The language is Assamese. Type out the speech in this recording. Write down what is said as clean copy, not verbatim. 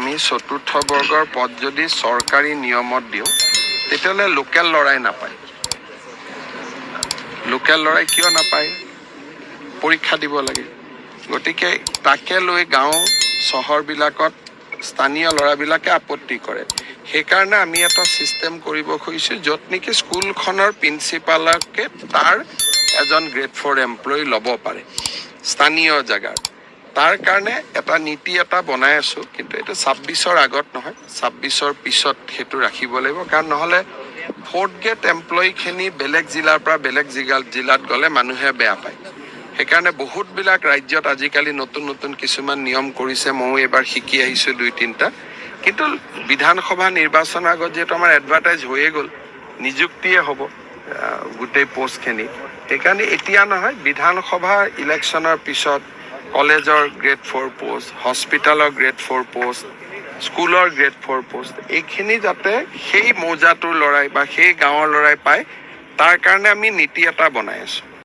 আমি চতুৰ্থ বৰ্গৰ পদ যদি চৰকাৰী নিয়মত দিওঁ তেতিয়াহ'লে লোকেল ল'ৰাই নাপায়। লোকেল ল'ৰাই কিয় নাপায়? পৰীক্ষা দিব লাগে। গতিকে তাকে লৈ গাঁও চহৰবিলাকত স্থানীয় ল'ৰাবিলাকে আপত্তি কৰে। সেইকাৰণে আমি এটা ছিষ্টেম কৰিব খুজিছোঁ য'ত নেকি স্কুলখনৰ প্ৰিন্সিপালকে তাৰ এজন গ্ৰেড 4 এমপ্লয়ী ল'ব পাৰে স্থানীয় জেগাৰ। তাৰ কাৰণে এটা নীতি এটা বনাই আছোঁ, কিন্তু এইটো 26ৰ আগত নহয়, 26ৰ পিছত সেইটো ৰাখিব লাগিব। কাৰণ নহ'লে 4th গ্ৰেড এমপ্লয়ীখিনি বেলেগ জিলাৰ পৰা বেলেগ জিলাত গ'লে মানুহে বেয়া পায়। সেইকাৰণে বহুতবিলাক ৰাজ্যত আজিকালি নতুন নতুন কিছুমান নিয়ম কৰিছে, ময়ো এইবাৰ শিকি আহিছোঁ 2-3টা। কিন্তু বিধানসভা নিৰ্বাচনৰ আগত যিহেতু আমাৰ এডভাৰটাইজ হৈয়ে গ'ল, নিযুক্তিয়ে হ'ব গোটেই পষ্টখিনি। সেইকাৰণে এতিয়া নহয়, বিধানসভা ইলেকশ্যনৰ পিছত কলেজৰ গ্ৰেড 4 পোষ্ট, হস্পিটেলৰ গ্ৰেড 4 পোষ্ট, স্কুলৰ গ্ৰেড 4 পোষ্ট, এইখিনি যাতে সেই মৌজাটোৰ ল'ৰাই বা সেই গাঁৱৰ ল'ৰাই পায়, তাৰ কাৰণে আমি নীতি এটা বনাই আছোঁ।